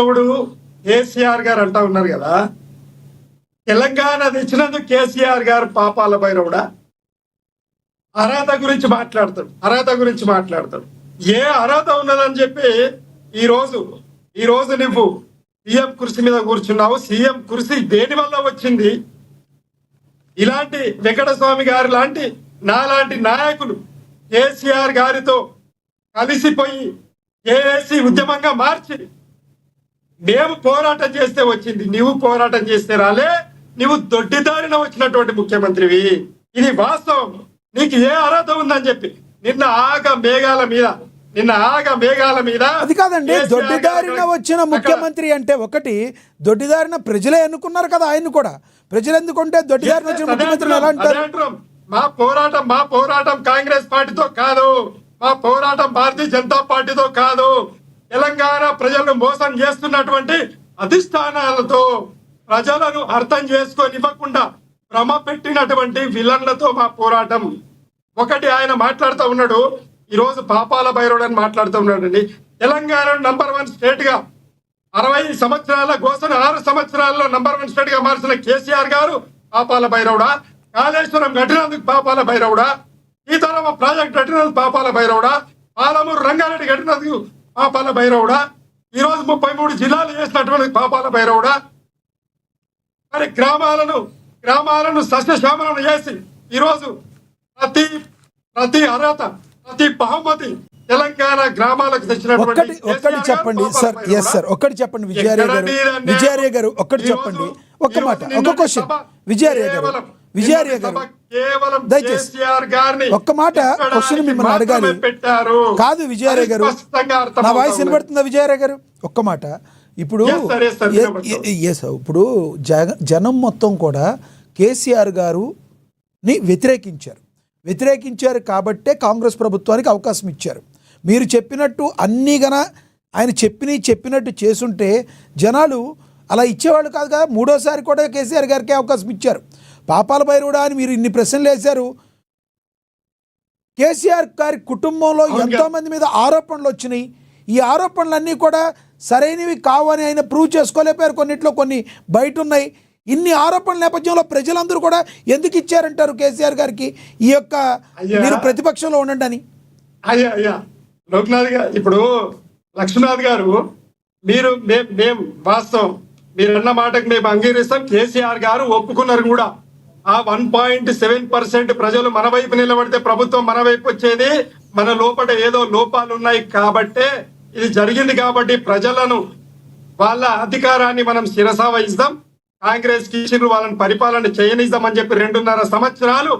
ఇప్పుడు కేసీఆర్ గారు అంటా ఉన్నారు కదా, తెలంగాణ తెచ్చినందుకు కేసీఆర్ గారు పాపాల భైరవుడా? అర్హత గురించి మాట్లాడతాడు. ఏ అర్హత ఉన్నదని చెప్పి ఈ రోజు నువ్వు సీఎం కుర్చీ మీద కూర్చున్నావు. సీఎం కుర్చీ దేని వల్ల వచ్చింది? ఇలాంటి వెంకటస్వామి గారు లాంటి నాలాంటి నాయకులు కేసీఆర్ గారితో కలిసిపోయి కేఏసీ ఉద్యమంగా మార్చి మేము పోరాటం చేస్తే వచ్చింది, నువ్వు పోరాటం చేస్తే రాలే. నువ్వు దొడ్డిదారిన వచ్చినటువంటి ముఖ్యమంత్రివి, ఇది వాస్తవం. నీకు ఏ అర్హత ఉందని చెప్పి నిన్న ఆగ మేఘాల మీద అది కాదండి. దొడ్డిదారిన వచ్చిన ముఖ్యమంత్రి అంటే ఒకటి, దొడ్డిదారిన ప్రజలే ఎన్నుకున్నారు కదా ఆయన కూడా. ప్రజలు ఎందుకుంటే దొడ్డిదారిన వచ్చిన ముఖ్యమంత్రి ఎలా అంటారు? మా పోరాటం కాంగ్రెస్ పార్టీతో కాదు, మా పోరాటం భారతీయ జనతా పార్టీతో కాదు. తెలంగాణ ప్రజలను మోసం చేస్తున్నటువంటి అధిష్టానాలతో ప్రజలను అర్థం చేసుకోనివ్వకుండా భ్రమ పెట్టినటువంటి విలన్లతో మా పోరాటం. ఒకటి ఆయన మాట్లాడుతూ ఉన్నాడు, ఈరోజు పాపాల భైరవుడు అని మాట్లాడుతూ ఉన్నాడండి. తెలంగాణ నంబర్ 1 స్టేట్ గా 60 సంవత్సరాల కోసం 6 సంవత్సరాల్లో నంబర్ 1 స్టేట్ గా మార్చిన కేసీఆర్ గారు పాపాల భైరవుడా? కాళేశ్వరం కట్టినందుకు పాపాల భైరవుడా? సీతారామ ప్రాజెక్ట్ కట్టినందుకు పాపాల భైరవుడా? పాలమూరు రంగారెడ్డి కట్టినందుకు పాపాల భైరవుడా? ఈరోజు 33 జిల్లాలు చేసినటువంటి పాపాల భైరవుడా? మరి గ్రామాలను సస్యశ్యామలను చేసి ఈరోజు ప్రతి అర్హత, ప్రతి బహుమతి తెలంగాణ గ్రామాలకు తెచ్చినటువంటి ఒక్కటి చెప్పండి సార్. ఎస్ సార్, ఒక్కటి చెప్పండి విజయార్య గారు ఒక్కటి చెప్పండి. ఒక్క మాట, ఒక క్వశ్చన్ విజయార్య గారు దయచేసి ఒక్క మాట క్వశ్చన్ మిమ్మల్ని అడగాలి. కాదు విజయార్య గారు, నా వాయిస్ వినబడుతుందా విజయార్య గారు? ఒక్క మాట. ఇప్పుడు జనం మొత్తం కూడా కేసీఆర్ గారుని వ్యతిరేకించారు కాబట్టే కాంగ్రెస్ ప్రభుత్వానికి అవకాశం ఇచ్చారు. మీరు చెప్పినట్టు అన్నీ ఆయన చెప్పినట్టు చేసుంటే జనాలు అలా ఇచ్చేవాళ్ళు కాదు కదా. మూడోసారి కూడా కేసీఆర్ గారికి అవకాశం ఇచ్చారు. పాపాల భైరవుడా అని మీరు ఇన్ని ప్రశ్నలు వేశారు. కేసీఆర్ గారి కుటుంబంలో ఎంతోమంది మీద ఆరోపణలు వచ్చినాయి. ఈ ఆరోపణలన్నీ కూడా సరైనవి కావని ఆయన ప్రూవ్ చేసుకోలేకపోయారు. కొన్నిట్లో కొన్ని బయట ఉన్నాయి. ఇన్ని ఆరోపణల నేపథ్యంలో ప్రజలందరూ కూడా ఎందుకు ఇచ్చారంటారు కేసీఆర్ గారికి ఈ యొక్క మీరు ప్రతిపక్షంలో ఉండండి అని? అయ్యా లోక్నాథ్ గారు, ఇప్పుడు లక్ష్మీనాథ్ గారు, మేము వాస్తవం మీరు అన్న మాటకు మేము అంగీకరిస్తాం. కేసీఆర్ గారు ఒప్పుకున్నారు కూడా. ఆ 1.7% ప్రజలు మన వైపు నిలబడితే ప్రభుత్వం మన వైపు వచ్చేది. మన లోపల ఏదో లోపాలు ఉన్నాయి కాబట్టే ఇది జరిగింది. కాబట్టి ప్రజలను వాళ్ళ అధికారాన్ని మనం శిరసా వహిస్తాం. కాంగ్రెస్ కి వాళ్ళని పరిపాలన చేయనిస్తామని చెప్పి 2.5 సంవత్సరాలు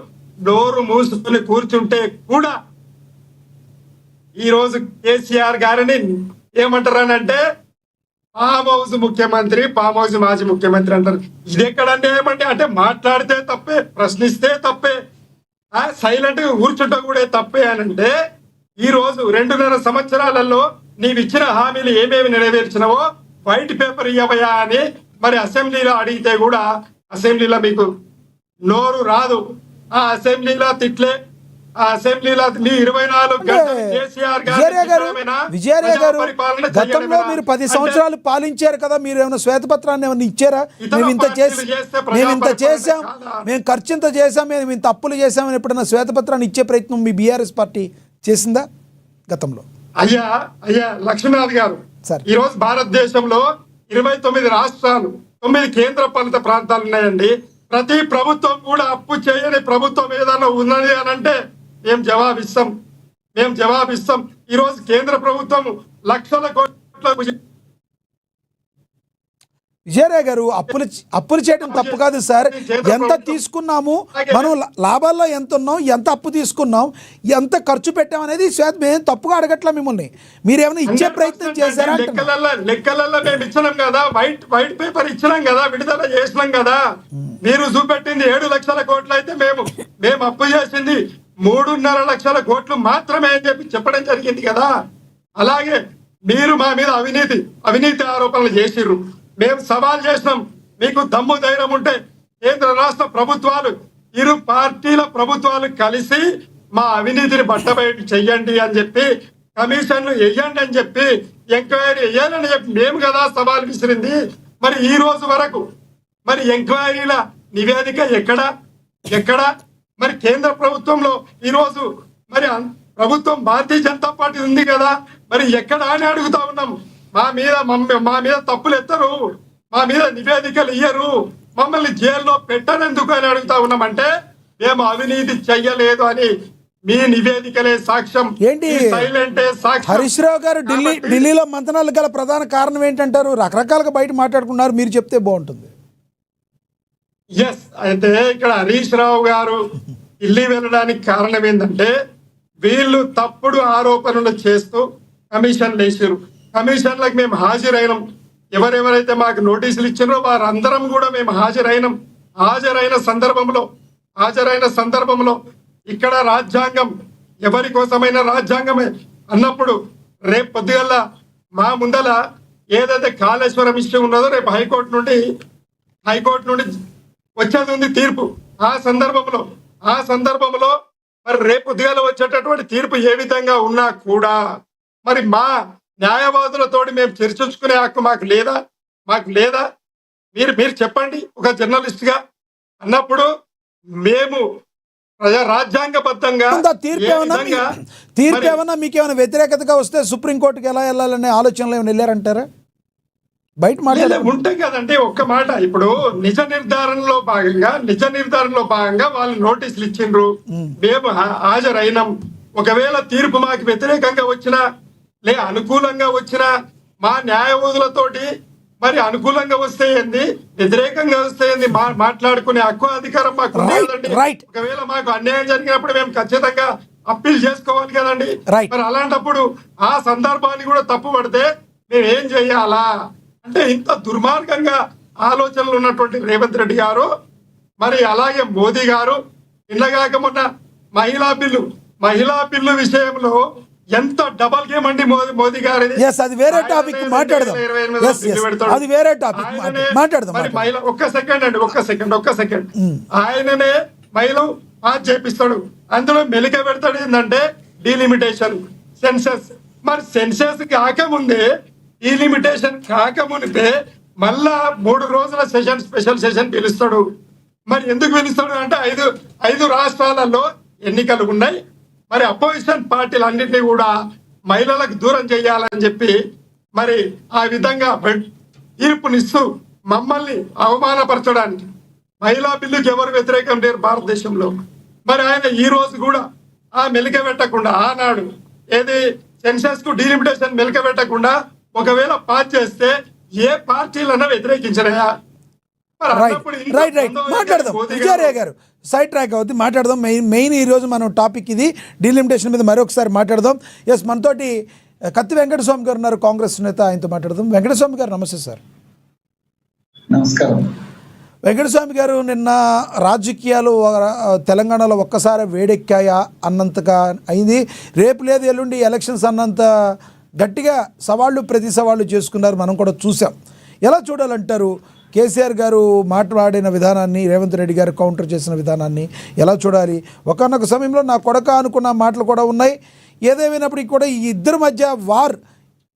నోరు మూసుకుని కూర్చుంటే కూడా ఈ రోజు కేసీఆర్ గారిని ఏమంటారనంటే ఫామ్ హౌస్ ముఖ్యమంత్రి, ఫామ్ హౌస్ మాజీ ముఖ్యమంత్రి అంటారు. ఇది ఎక్కడంటే ఏమంటే అంటే మాట్లాడితే తప్పే, ప్రశ్నిస్తే తప్పే, సైలెంట్ గా కూర్చుంటే కూడా తప్పే అని అంటే ఈ రోజు 2.5 సంవత్సరాలలో నీవిచ్చిన హామీలు ఏమేమి నెరవేర్చినవో వైట్ పేపర్ ఇవ్వయా అని మరి అసెంబ్లీలో అడిగితే కూడా అసెంబ్లీలో మీకు నోరు రాదు. ఆ అసెంబ్లీలో తిట్లే, ఆ అసెంబ్లీలో మీ 24 గంటలు కేసీఆర్ విజయార్య గారు గతంలో మీరు 10 సంవత్సరాలు పాలించారు కదా. మీరు ఏమైనా శ్వేతపత్రాన్ని ఏమైనా ఇచ్చారా? మేము ఇంత చేసాం, మేము ఖర్చు ఇంత చేసాం, మేము ఇంత అప్పులు చేసామని ఎప్పుడైనా శ్వేతపత్రాన్ని ఇచ్చే ప్రయత్నం మీ బీఆర్ఎస్ పార్టీ చేసిందా గతంలో? అయ్యా లక్ష్మీనాథ్ గారు, ఈ రోజు భారతదేశంలో 29 రాష్ట్రాలు, 9 కేంద్ర పాలిత ప్రాంతాలు ఉన్నాయండి. ప్రతి ప్రభుత్వం కూడా అప్పు చేయని ప్రభుత్వం ఏదైనా ఉన్నది అని అంటే మేము జవాబిస్తాం. ఈ రోజు కేంద్ర ప్రభుత్వం లక్షల కోట్ల విజయరాయ్ గారు అప్పులు చేయడం తప్పు కాదు సార్. ఎంత తీసుకున్నాము మనం, లాభాల్లో ఎంత ఉన్నాం, ఎంత అప్పు తీసుకున్నాం, ఎంత ఖర్చు పెట్టాం అనేది మేము తప్పుగా అడగట్లా మిమ్మల్ని. మీరు ఏమైనా ఇచ్చే ప్రయత్నం చేశారా? లెక్కలలో మేము ఇచ్చినాం కదా, వైట్ పేపర్ ఇచ్చినాం కదా, విడుదల చేసినాం కదా. మీరు చూపెట్టింది 7 లక్షల కోట్లు అయితే మేము అప్పు చేసింది 3.5 లక్షల కోట్లు మాత్రమే అని చెప్పి చెప్పడం జరిగింది కదా. అలాగే మీరు మా మీద అవినీతి ఆరోపణలు చేసిర్రు. మేము సవాల్ చేసినాం. మీకు దమ్ము ధైర్యం ఉంటే కేంద్ర రాష్ట్ర ప్రభుత్వాలు, ఇరు పార్టీల ప్రభుత్వాలు కలిసి మా అవినీతిని బట్టబయట చెయ్యండి అని చెప్పి కమిషన్లు వేయండి అని చెప్పి ఎంక్వైరీ వేయాలని చెప్పి మేము కదా సవాల్ విసిరింది. మరి ఈ రోజు వరకు మరి ఎంక్వైరీల నివేదిక ఎక్కడ మరి కేంద్ర ప్రభుత్వంలో ఈరోజు మరి ప్రభుత్వం భారతీయ జనతా పార్టీ ఉంది కదా, మరి ఎక్కడ అని అడుగుతా ఉన్నాం. మా మీద తప్పులు ఎత్తరు, మా మీద నివేదికలు ఇయ్యరు, మమ్మల్ని జైల్లో పెట్టనందుకు అని అడుగుతా ఉన్నామంటే మేము అవినీతి చెయ్యలేదు అని మీ నివేదికలే సాక్ష్యం. ఏంటి సైలెంట్ సాక్ష్యం. హరీష్ రావు గారు ఢిల్లీలో మంతనాలు గల ప్రధాన కారణం ఏంటంటారు? రకరకాలుగా బయట మాట్లాడుకున్నారు, మీరు చెప్తే బాగుంటుంది. ఎస్, అయితే ఇక్కడ హరీష్ రావు గారు ఢిల్లీ వెళ్ళడానికి కారణం ఏంటంటే వీళ్ళు తప్పుడు ఆరోపణలు చేస్తూ కమిషన్లు వేసారు. కమిషన్లకు మేము హాజరైనాం. ఎవరెవరైతే మాకు నోటీసులు ఇచ్చారో వారందరం కూడా మేము హాజరైన సందర్భంలో ఇక్కడ రాజ్యాంగం ఎవరి కోసమైన రాజ్యాంగమే అన్నప్పుడు రేపు పొద్దుగల మా ముందల ఏదైతే కాళేశ్వరం ఇష్యూ ఉన్నదో రేపు హైకోర్టు నుండి వచ్చేది ఉంది తీర్పు. ఆ సందర్భంలో మరి రేపు పొద్దుగల వచ్చేటటువంటి తీర్పు ఏ విధంగా ఉన్నా కూడా మరి మా న్యాయవాదులతోటి మేము చర్చించుకునే హక్కు మాకు లేదా? మీరు చెప్పండి. ఒక జర్నలిస్ట్ గా అన్నప్పుడు మేము రాజ్యాంగబద్ధంగా తీర్పు ఏమన్నా మీకు ఏమైనా వ్యతిరేకతగా వస్తే సుప్రీంకోర్టుకి ఎలా వెళ్ళాలనే ఆలోచనలు ఏమైనా వెళ్ళారంటారా? బయట ఉంటాయి కదండి. ఒక్క మాట, ఇప్పుడు నిజ నిర్ధారణలో భాగంగా వాళ్ళు నోటీసులు ఇచ్చిండ్రు, మేము హాజరైనాం. ఒకవేళ తీర్పు మాకు వ్యతిరేకంగా వచ్చినా అనుకూలంగా వచ్చినా మా న్యాయవాదులతోటి మరి అనుకూలంగా వస్తే ఏంది, వ్యతిరేకంగా వస్తే ఏంది మాట్లాడుకునే హక్కు అధికారం మాకు లేదండి. ఒకవేళ మాకు అన్యాయం జరిగినప్పుడు మేము ఖచ్చితంగా అప్పీల్ చేసుకోవాలి కదండి. మరి అలాంటప్పుడు ఆ సందర్భాన్ని కూడా తప్పు పడితే మేము ఏం చెయ్యాలా అంటే ఇంత దుర్మార్గంగా ఆలోచనలు ఉన్నటువంటి రేవంత్ రెడ్డి గారు, మరి అలాగే మోదీ గారు నిన్నగాక మొన్న మహిళా బిల్లు విషయంలో ఎంత డబల్ గేమ్ అండి మోదీ గారి. అది వేరే టాపిక్ మాట్లాడదాం. ఒక్క సెకండ్ ఆయననే మహిళ పాస్ చేపిస్తాడు. అందులో మెలిక పెడతాడు ఏంటంటే డీలిమిటేషన్ సెన్సెస్. మరి సెన్సెస్ కాకముందే డీలిమిటేషన్ కాకమునిపే మళ్ళా 3 రోజుల స్పెషల్ సెషన్ పిలుస్తాడు. మరి ఎందుకు పిలుస్తాడు అంటే ఐదు రాష్ట్రాలలో ఎన్నికలు ఉన్నాయి. మరి అపోజిషన్ పార్టీలు అన్నింటినీ కూడా మహిళలకు దూరం చేయాలని చెప్పి మరి ఆ విధంగా తీర్పునిస్తూ మమ్మల్ని అవమానపరచడానికి మహిళా బిల్లుకి ఎవరు వ్యతిరేకం లేరు భారతదేశంలో. మరి ఆయన ఈ రోజు కూడా ఆ మెలిక పెట్టకుండా ఆనాడు ఏది సెన్సెస్ కు డీలిమిటేషన్ మెలిక పెట్టకుండా ఒకవేళ పాస్ చేస్తే ఏ పార్టీలన్నా వ్యతిరేకించరా? మాట్లాడదాం. విజయరాయ్ గారు సైడ్ ట్రాక్ అవుతుంది, మాట్లాడదాం. మెయిన్ ఈరోజు మనం టాపిక్ ఇది, డీలిమిటేషన్ మీద మరొకసారి మాట్లాడదాం. ఎస్, మనతోటి కత్తి వెంకటస్వామి గారు ఉన్నారు, కాంగ్రెస్ నేత, ఆయనతో మాట్లాడదాం. వెంకటస్వామి గారు నమస్తే సార్. నమస్కారం. వెంకటస్వామి గారు, నిన్న రాజకీయాలు తెలంగాణలో ఒక్కసారి వేడెక్కాయా అన్నంతగా అయింది. రేపు లేదు ఎల్లుండి ఎలక్షన్స్ అన్నంత గట్టిగా ప్రతి సవాళ్ళు చేసుకున్నారు, మనం కూడా చూసాం. ఎలా చూడాలంటారు? కేసీఆర్ గారు మాట్లాడిన విధానాన్ని, రేవంత్ రెడ్డి గారు కౌంటర్ చేసిన విధానాన్ని ఎలా చూడాలి? ఒకనొక సమయంలో నా కొడక అనుకున్న మాటలు కూడా ఉన్నాయి. ఏదేమైనప్పటికీ కూడా ఈ ఇద్దరి మధ్య వార్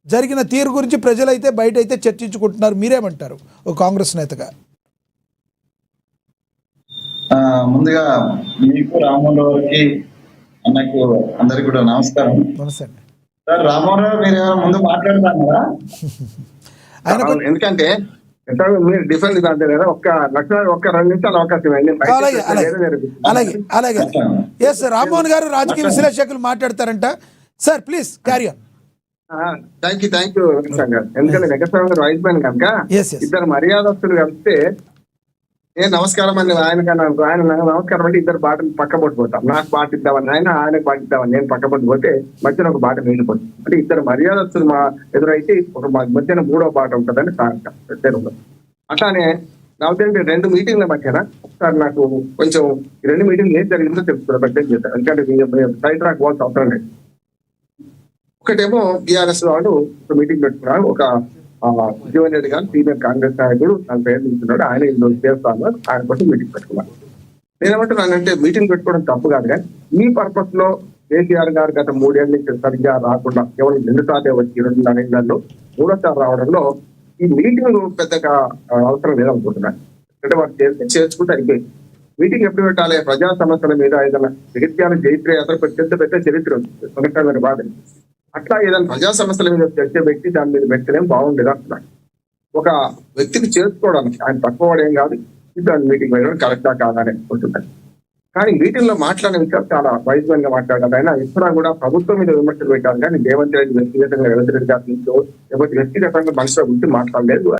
జరిగిన తీరు గురించి ప్రజలైతే బయట అయితే చర్చించుకుంటున్నారు. మీరేమంటారు ఒక కాంగ్రెస్ నేతగా? ముందుగా మీకు రామారావుకి అన్నకు అందరికి కూడా నమస్కారం. నమస్తే అండి సార్. రామారావు మీరు ముందు మాట్లాడుతున్నారా? ఎందుకంటే మీరు డిఫరెంట్ అంతే కదా, ఒక్క 2 నిమిషాలు అవకాశం రామ్మోహన్ గారు రాజకీయ విశ్లేషకులు మాట్లాడతారంట. Sir please carry on. Thank you Venkataswamy గారు. ఎందుకంటే వెంకటస్వామి గారు వైస్ మ్యాన్ కనుక ఇద్దరు మర్యాదస్తులు కలిస్తే నేను నమస్కారం అని ఆయన నమస్కారం అంటే ఇద్దరు బాటలు పక్క పట్టుకుంటాం. నాకు బాట ఇద్దామని ఆయనకు బాట ఇద్దామని నేను పక్క పట్టుకుపోతే మధ్యన ఒక బాట మిగిలిపోతుంది. అంటే ఇద్దరు మర్యాదస్తులు మా ఎదురైతే ఒక మధ్యన 3వ బాట ఉంటుందని అట్లానే నా ఉద్దేశం 2 మీటింగ్ల మధ్యన ఒకసారి నాకు కొంచెం 2 మీటింగ్లు ఏం జరిగిందో తెలుసుకున్నా బడ్జెట్ చేశారు. ఎందుకంటే సైడ్ ట్రాక్ పోవాల్సిన అవసరం లేదు. ఒకటేమో బీఆర్ఎస్ వాళ్ళు ఒక మీటింగ్ పెట్టుకున్నారు. ఒక జీవన్ రెడ్డి గారు సీనియర్ కాంగ్రెస్ నాయకుడు నాకు ప్రయత్నిస్తున్నాడు, ఆయన ఇందులో చేస్తాను, ఆయన కోసం మీటింగ్ పెట్టుకున్నాను. నేనేమంటున్నానంటే మీటింగ్ పెట్టుకోవడం తప్పు కాదు, కానీ మీ పర్పస్ లో కేసీఆర్ గారు గత 3 ఏళ్ల నుంచి సరిగ్గా రాకుండా కేవలం 2 సార్లే వచ్చి 2 నెలల్లో 3వ రావడంలో ఈ మీటింగ్ పెద్దగా అవసరం లేదనుకుంటున్నాను. అంటే వారు చేర్చుకుంటే అయిపోయింది. మీటింగ్ ఎప్పుడు పెట్టాలి? ప్రజా సమస్యల మీద ఏదైనా జగిత్యాల జైత్ర యాత్ర పెద్ద చరిత్ర ఉంది, సునకమైన బాధ. అట్లా ఏదైనా ప్రజా సమస్యల మీద చర్చ పెట్టి దాని మీద పెట్టలేం బాగుండేది అంటున్నాను. ఒక వ్యక్తిని చేసుకోవడానికి ఆయన తక్కువ ఏం కాదు, దాని మీటింగ్ వెళ్ళడం కరెక్టా కాదని అనుకుంటున్నాను. కానీ మీటింగ్ లో మాట్లాడిన విషయాలు చాలా వైజ్ఞంగా మాట్లాడాలి. ఆయన ఎప్పుడా కూడా ప్రభుత్వం మీద విమర్శలు పెట్టాలి కానీ రేవంత్ రెడ్డి వ్యక్తిగతంగా రేవంత్ రెడ్డి గారి లేకపోతే వ్యక్తిగతంగా మనుషుల గురించి మాట్లాడలేదు.